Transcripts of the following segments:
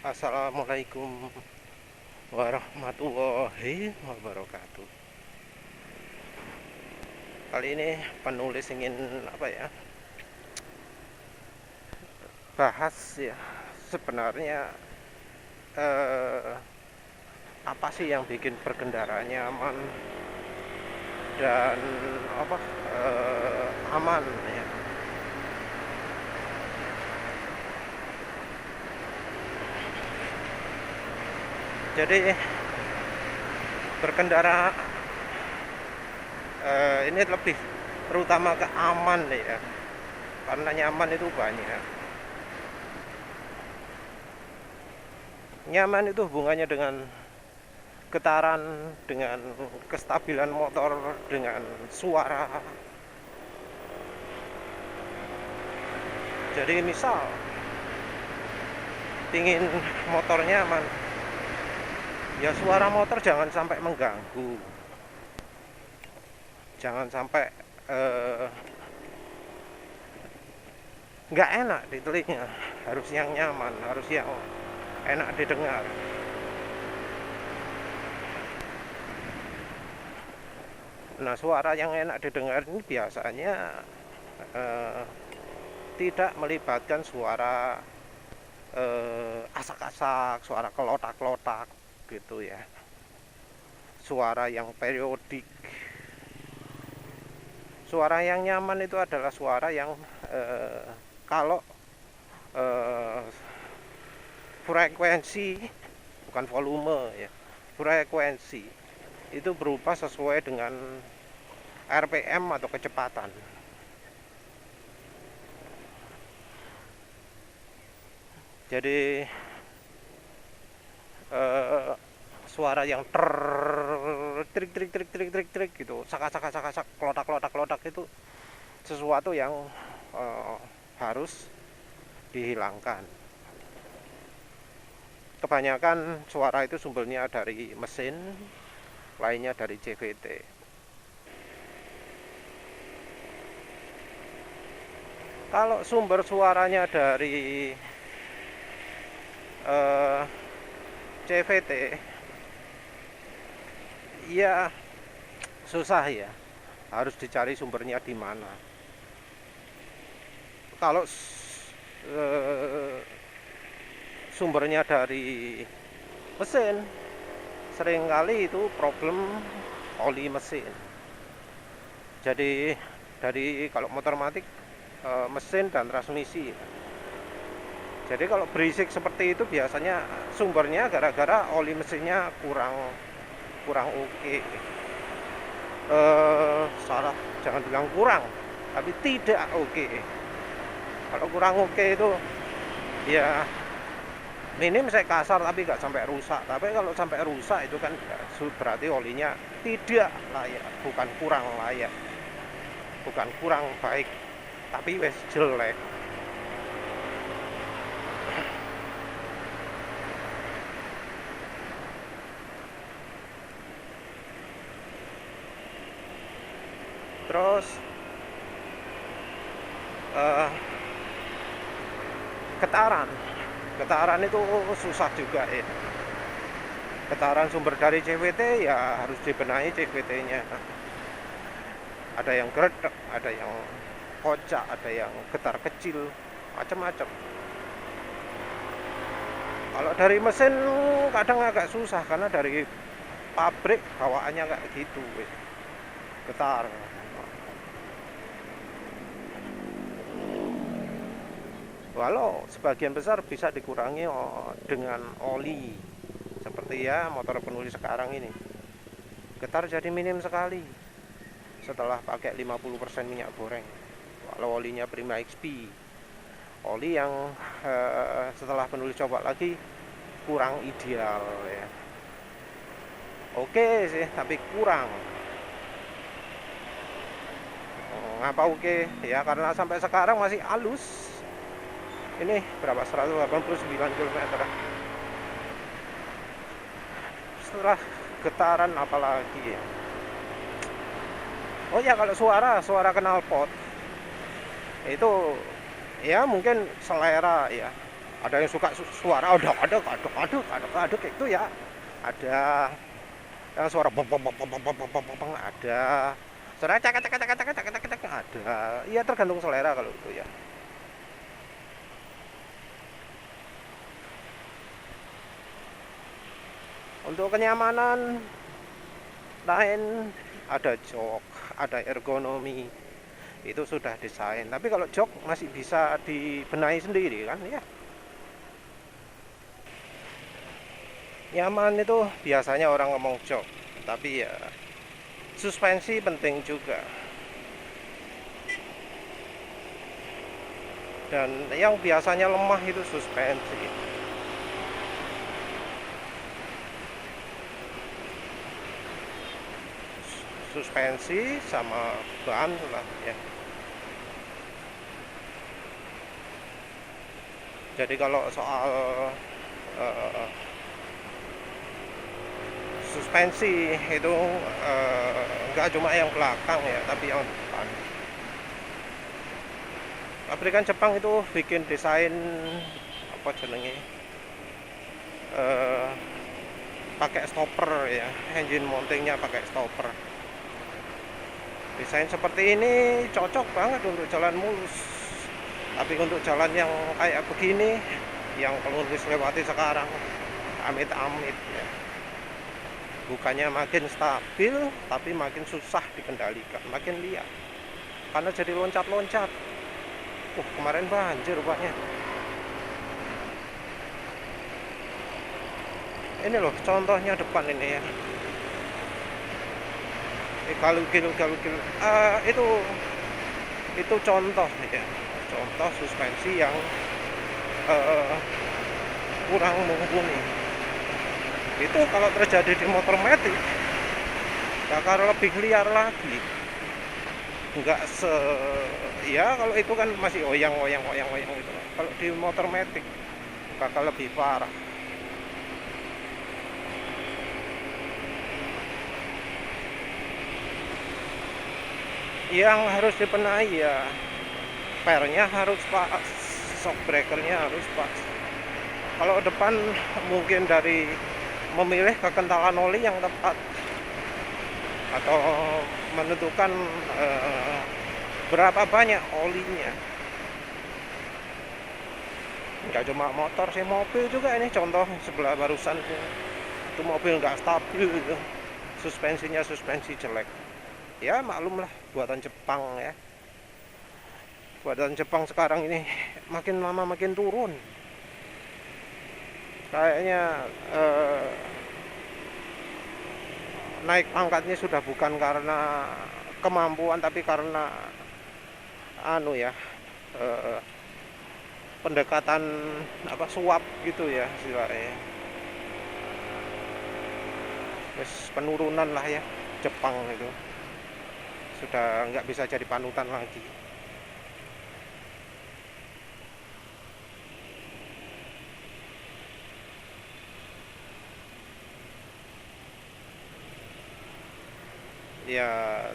Assalamualaikum warahmatullahi wabarakatuh. Kali ini penulis ingin apa ya? Bahas ya. Sebenarnya eh, apa sih yang bikin berkendara nyaman dan apa aman ya. Jadi berkendara ini lebih terutama ke aman ya. Karena nyaman itu banyak. Nyaman itu hubungannya dengan getaran, dengan kestabilan motor, dengan suara. Jadi misal pingin motor nyaman, ya suara motor jangan sampai mengganggu, jangan sampai eh, nggak enak di telinga. Harus yang nyaman, harus yang enak didengar. Nah, suara yang enak didengar ini biasanya eh, tidak melibatkan suara asak-asak, suara kelotak-kelotak gitu ya. Suara yang periodik. Suara yang nyaman itu adalah suara yang kalau eh, frekuensi, bukan volume ya, frekuensi itu berubah sesuai dengan RPM atau kecepatan. Jadi suara yang trik trik trik trik trik trik gitu, saka saka saka sak, kelotak kelotak kelotak itu sesuatu yang harus dihilangkan. Kebanyakan suara itu sumbernya dari mesin, lainnya dari CVT. Kalau sumber suaranya dari CVT, ya susah ya, harus dicari sumbernya di mana. Kalau sumbernya dari mesin, seringkali itu problem oli mesin. Jadi dari kalau motor matic mesin dan transmisi. Jadi kalau berisik seperti itu biasanya sumbernya gara-gara oli mesinnya kurang kurang oke. Salah, jangan bilang kurang, tapi tidak oke. Kalau kurang oke itu ya minim, saya kasar tapi nggak sampai rusak. Tapi kalau sampai rusak itu kan berarti olinya tidak layak, bukan kurang layak, bukan kurang baik, tapi wes jelek. Terus getaran, getaran itu susah juga ya. Getaran sumber dari CVT ya harus dibenahi CVT-nya. Ada yang geredek, ada yang kocak, ada yang getar kecil, macam-macam. Kalau dari mesin kadang agak susah karena dari pabrik bawaannya kayak gitu, getar. Walau sebagian besar bisa dikurangi dengan oli, seperti ya motor penulis sekarang ini. Getar jadi minim sekali setelah pakai 50% minyak goreng. Walau olinya Prima XP, oli yang setelah penulis coba lagi kurang ideal ya. Oke sih, tapi kurang. Ngapa oke? Ya karena sampai sekarang masih halus. Ini berapa? 189 km. Setelah getaran apalagi ya. Oh ya, kalau suara knalpot itu ya mungkin selera ya. Ada yang suka suara aduk itu ya, ada yang suara bong bong bong bong bong bong bong bong, ada suara cak cak cak cak cak cak cak, ada. Iya, tergantung selera kalau itu ya. Untuk kenyamanan lain, ada jok, ada ergonomi, itu sudah desain. Tapi kalau jok masih bisa dibenahi sendiri kan ya. Nyaman itu biasanya orang ngomong jok, tapi ya suspensi penting juga. Dan yang biasanya lemah itu suspensi. Suspensi sama ban lah ya. Jadi kalau soal uh, suspensi itu nggak cuma yang belakang ya, tapi yang depan. Pabrikan Jepang itu bikin desain apa jenenge, uh, pakai stopper ya, engine mountingnya pakai stopper. Desain seperti ini cocok banget untuk jalan mulus. Tapi untuk jalan yang kayak begini, yang penulis lewati sekarang, amit-amit ya. Bukannya makin stabil, tapi makin susah dikendalikan, makin liar. Karena jadi loncat-loncat. Kemarin banjir rupanya. Ini loh contohnya depan ini ya. Galugil itu contoh ya, contoh suspensi yang kurang mumpuni. Itu kalau terjadi di motor matic bakal lebih liar lagi. Enggak ya, kalau itu kan masih oyang gitu. Kalau di motor matic bakal lebih parah. Yang harus dibenahi ya, pernya harus pas, shock breakernya harus pas. Kalau depan mungkin dari memilih kekentalan oli yang tepat, atau menentukan berapa banyak olinya. Nggak cuma motor sih, mobil juga ini contoh sebelah barusan itu mobil nggak stabil gitu. Suspensinya suspensi jelek. Ya maklum lah, buatan Jepang ya. Buatan Jepang sekarang ini makin lama makin turun. Kayaknya naik pangkatnya sudah bukan karena kemampuan, tapi karena pendekatan suap gitu ya istilahnya. Terus penurunan lah ya, Jepang itu sudah nggak bisa jadi panutan lagi. Ya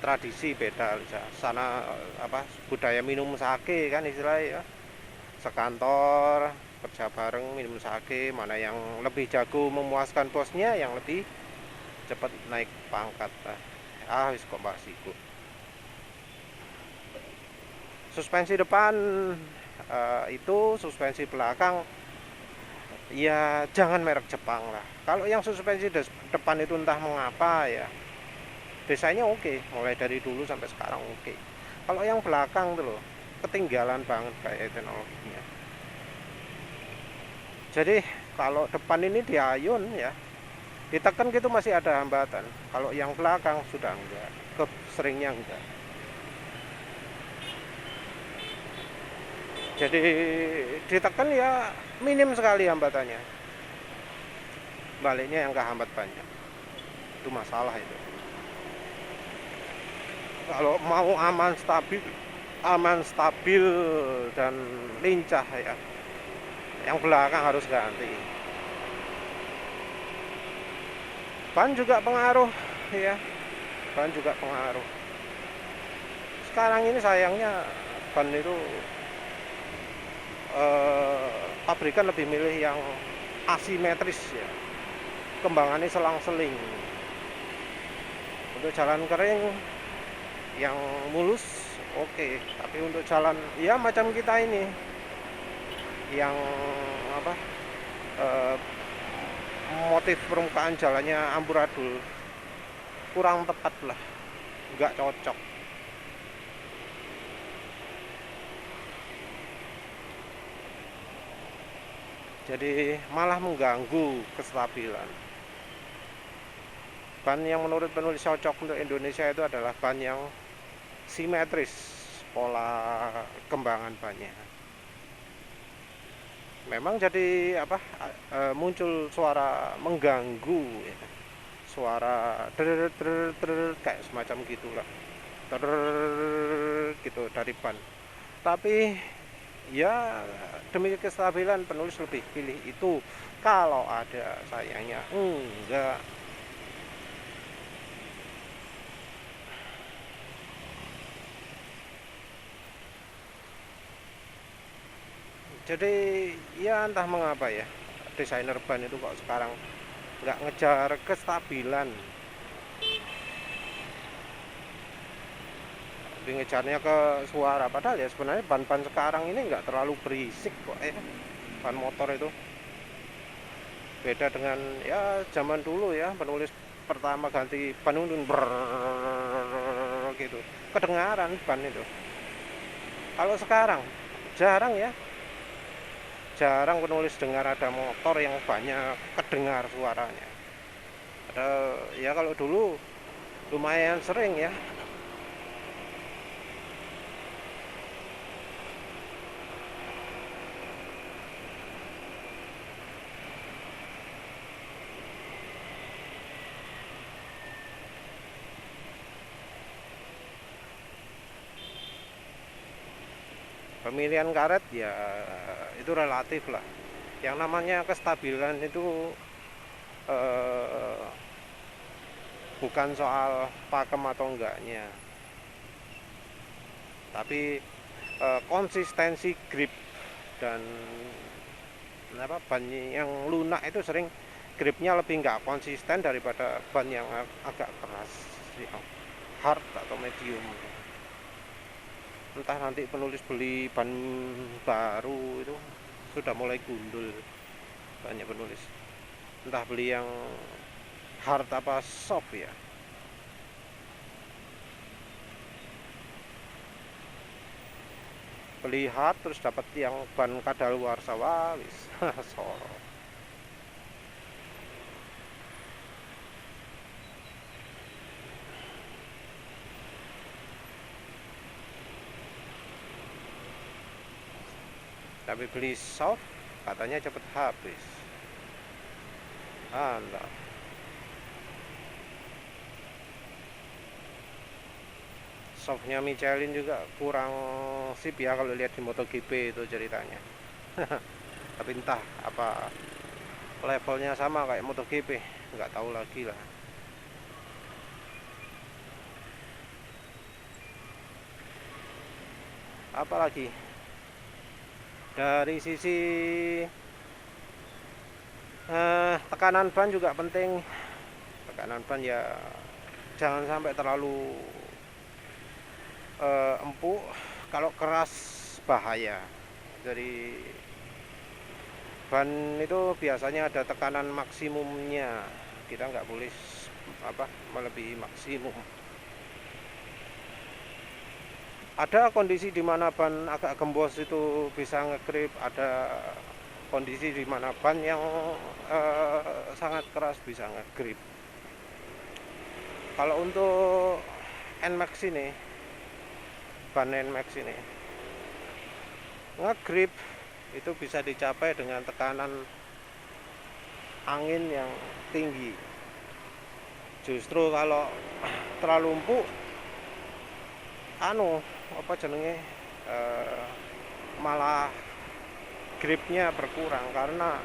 tradisi beda sana, budaya minum sake kan istilahnya ya. Sekantor kerja bareng minum sake, mana yang lebih jago memuaskan bosnya, yang lebih cepat naik pangkat. Wis kok bahas iku. Suspensi depan itu, suspensi belakang ya jangan merek Jepang lah. Kalau yang suspensi depan itu entah mengapa ya, desainnya oke, mulai dari dulu sampai sekarang oke. Kalau yang belakang tuh loh, ketinggalan banget kayak teknologinya. Jadi kalau depan ini diayun ya, ditekan gitu masih ada hambatan. Kalau yang belakang sudah enggak, seringnya enggak. Jadi ditekan ya minim sekali hambatannya, baliknya yang kehambat banyak. Itu masalah itu. Kalau mau aman stabil dan lincah ya, yang belakang harus ganti. Ban juga pengaruh ya, ban juga pengaruh. Sekarang ini sayangnya ban itu pabrikan lebih milih yang asimetris ya, kembangannya selang-seling. Untuk jalan kering yang mulus oke, tapi untuk jalan ya macam kita ini yang apa, eh, motif permukaan jalannya amburadul, kurang tepat lah, nggak cocok. Jadi malah mengganggu kestabilan. Ban yang menurut penulis cocok untuk Indonesia itu adalah ban yang simetris pola kembangan bannya. Memang jadi apa, muncul suara mengganggu ya. Suara kayak semacam gitulah, gitu dari ban. Tapi ya demi kestabilan penulis lebih pilih itu kalau ada, sayangnya enggak. Jadi ya entah mengapa ya, desainer ban itu kok sekarang nggak ngejar kestabilan, lebih ngejarnya ke suara. Padahal ya sebenarnya ban-ban sekarang ini nggak terlalu berisik kok ya, ban motor itu. Beda dengan ya zaman dulu ya, penulis pertama ganti ban itu gitu, kedengaran ban itu. Kalau sekarang jarang ya, jarang penulis dengar ada motor yang banyak kedengar suaranya. Ya kalau dulu lumayan sering ya. Pemilihan karet ya itu relatif lah. Yang namanya kestabilan itu eh, bukan soal pakem atau enggaknya, tapi konsistensi grip. Dan apa, ban yang lunak itu sering gripnya lebih nggak konsisten daripada ban yang agak keras, yang hard atau medium. Entah nanti penulis beli ban baru itu sudah mulai gundul, banyak penulis entah beli yang hard apa soft ya. Beli hard terus dapat yang ban kadaluarsa, wis soro. Tapi beli soft katanya cepet habis. Entah. Softnya Michelin juga kurang sip ya kalau lihat di MotoGP itu ceritanya. Tapi entah apa levelnya sama kayak MotoGP, nggak tahu lagi lah. Apalagi dari sisi tekanan ban juga penting. Tekanan ban ya jangan sampai terlalu empuk, kalau keras bahaya. Dari ban itu biasanya ada tekanan maksimumnya, kita nggak boleh apa melebihi maksimum. Ada kondisi di mana ban agak gembos itu bisa ngegrip, ada kondisi di mana ban yang sangat keras bisa ngegrip. Kalau untuk NMAX ini, ban NMAX ini ngegrip itu bisa dicapai dengan tekanan angin yang tinggi. Justru kalau terlalu empuk, apa jenenge, malah gripnya berkurang karena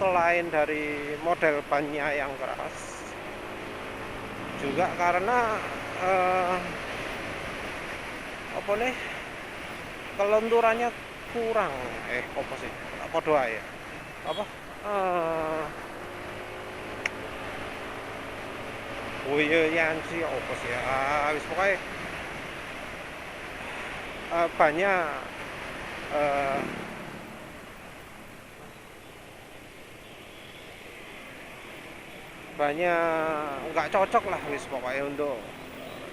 selain dari model bannya yang keras, juga karena apa nih, kelenturannya kurang. Apa sih, apa doa ya, apa eh Yanci apa sih ya, wis pokoknya banyak eh, banyak nggak cocok lah wis pokoknya untuk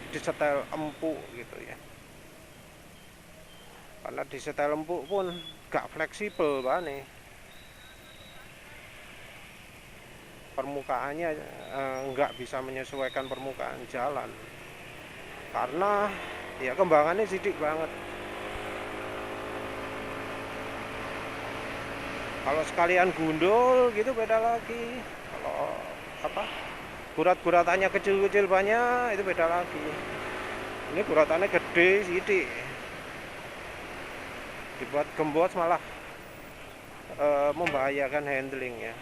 disetel empuk gitu ya, karena disetel empuk pun nggak fleksibel banget, permukaannya nggak bisa menyesuaikan permukaan jalan karena ya kembangannya sidik banget. Kalau sekalian gundul gitu beda lagi. Kalau apa, gurat-guratannya kecil-kecil banyak itu beda lagi. Ini guratannya gede sidik, dibuat gembos malah membahayakan handling ya.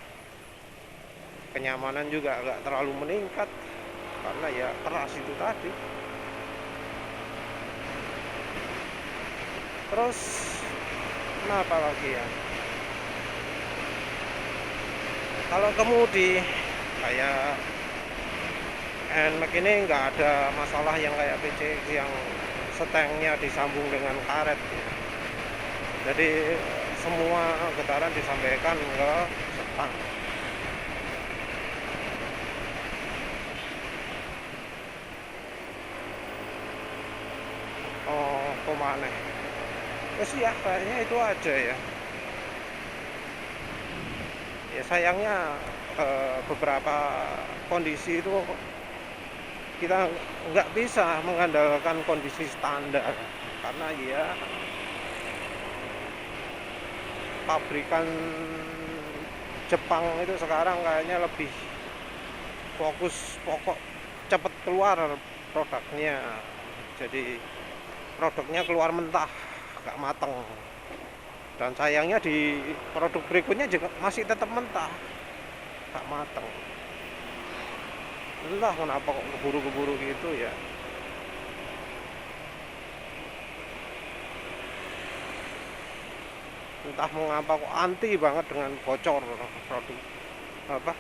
Kenyamanan juga agak terlalu meningkat karena ya keras itu tadi. Terus kenapa lagi ya, kalau kemudi kayak NMAX ini nggak ada masalah yang kayak PCX yang setengnya disambung dengan karet ya. Jadi semua getaran disampaikan ke setang. Oh, kemana terus ya, kayaknya itu aja ya. Ya sayangnya beberapa kondisi itu kita nggak bisa mengandalkan kondisi standar karena ya pabrikan Jepang itu sekarang kayaknya lebih fokus pokok cepet keluar produknya, jadi produknya keluar mentah gak mateng, dan sayangnya di produk berikutnya juga masih tetap mentah gak mateng. Entah kenapa kok keburu-keburu gitu ya. Entah mengapa kok anti banget dengan bocor produk, apa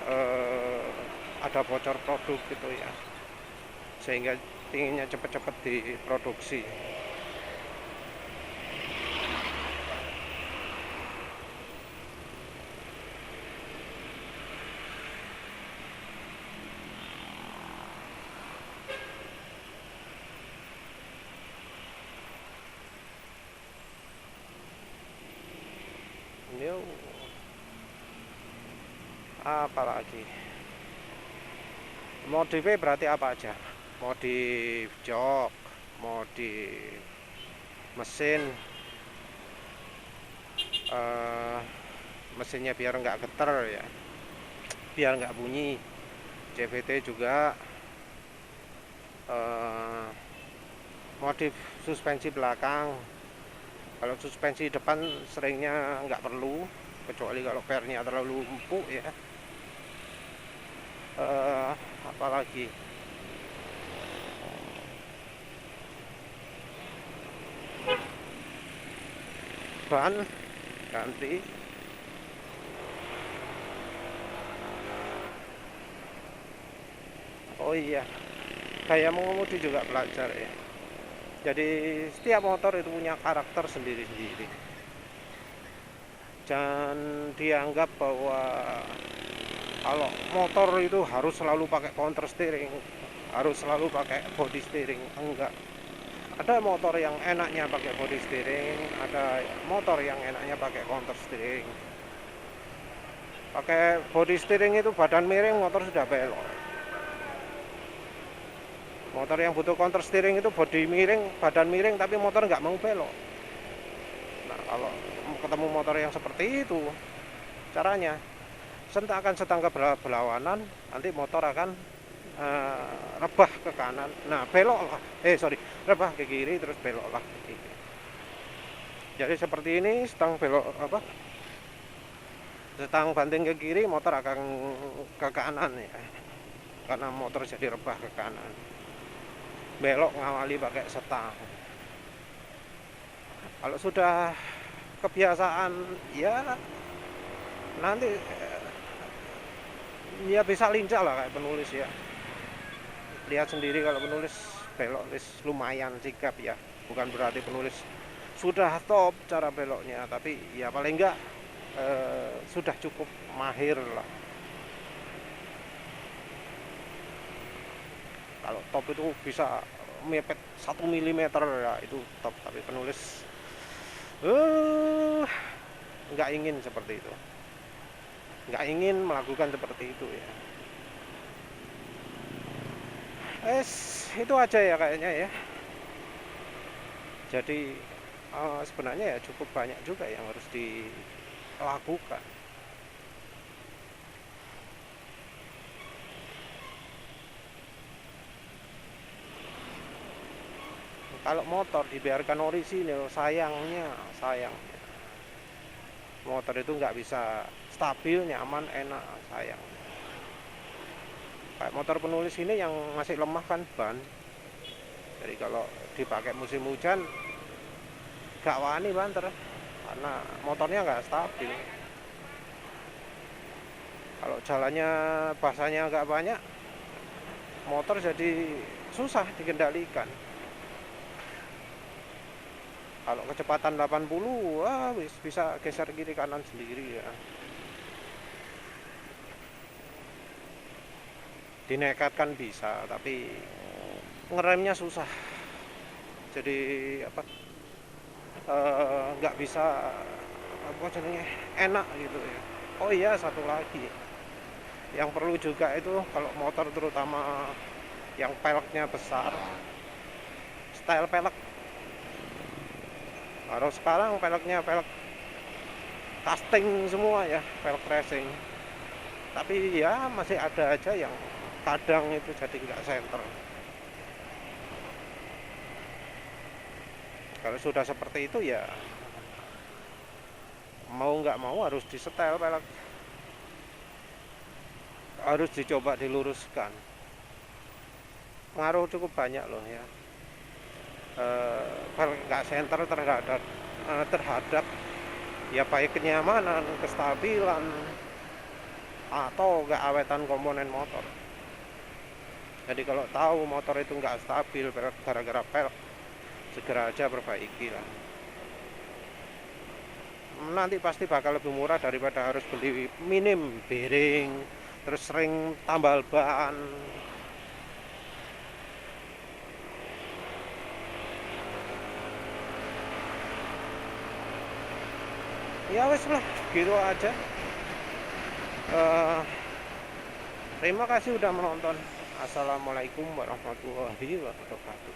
ada bocor produk gitu ya, sehingga inginnya cepet-cepet diproduksi. Yo, apalagi modifnya berarti apa aja, modif jok, modif mesin, mesinnya biar nggak geter ya, biar nggak bunyi. CVT juga modif suspensi belakang. Kalau suspensi depan seringnya nggak perlu, kecuali kalau pernya terlalu empuk ya. Apalagi ban ganti. Oh iya, gaya mengemudi juga belajar ya. Jadi setiap motor itu punya karakter sendiri-sendiri. Jangan dianggap bahwa kalau motor itu harus selalu pakai counter steering, harus selalu pakai body steering. Enggak. Ada motor yang enaknya pakai body steering, ada motor yang enaknya pakai counter steering. Pakai body steering itu badan miring, motor sudah belok. Motor yang butuh counter steering itu body miring, badan miring, tapi motor nggak mau belok. Nah, kalau ketemu motor yang seperti itu, caranya sentakan setangga berlawanan, nanti motor akan rebah ke kanan. Nah, belok lah. Rebah ke kiri terus belok lah ke kiri. Jadi seperti ini, setang belok apa? Setang banting ke kiri, motor akan ke kanan ya. Karena motor jadi rebah ke kanan. Belok ngawali pakai setang. Kalau sudah kebiasaan ya nanti ya bisa lincah lah kayak penulis ya. Lihat sendiri kalau penulis belok lumayan sikap ya, bukan berarti penulis sudah top cara beloknya, tapi ya paling enggak sudah cukup mahir lah. Kalau top itu bisa mepet 1 mm ya, itu top. Tapi penulis nggak ingin seperti itu, nggak ingin melakukan seperti itu ya. Itu aja ya kayaknya ya. Jadi sebenarnya ya cukup banyak juga yang harus dilakukan. Kalau motor dibiarkan orisinil, sayangnya motor itu nggak bisa stabil, nyaman, enak, sayang. Kayak motor penulis ini yang masih lemah kan ban. Jadi kalau dipakai musim hujan gak wani banter karena motornya nggak stabil. Kalau jalannya basahnya agak banyak, motor jadi susah dikendalikan. Kalau kecepatan 80, wah bisa geser kiri kanan sendiri ya. Dinekatkan bisa, tapi ngeremnya susah. Jadi apa? Nggak bisa apa jadinya enak gitu ya. Oh iya, satu lagi yang perlu juga itu kalau motor terutama yang peleknya besar, style pelek. Kalau sekarang peleknya pelek casting semua ya, pelek racing. Tapi ya masih ada aja yang kadang itu jadi nggak center. Kalau sudah seperti itu ya mau nggak mau harus disetel pelek, harus dicoba diluruskan. Pengaruh cukup banyak loh ya. Pelek nggak center terhadap ya baik kenyamanan, kestabilan, atau keawetan komponen motor. Jadi kalau tahu motor itu nggak stabil gara-gara pelek, segera aja perbaiki lah. Nanti pasti bakal lebih murah daripada harus beli minim bearing, terus sering tambal ban. Ya wes lah, gitu aja. Terima kasih udah menonton. Assalamualaikum warahmatullahi wabarakatuh.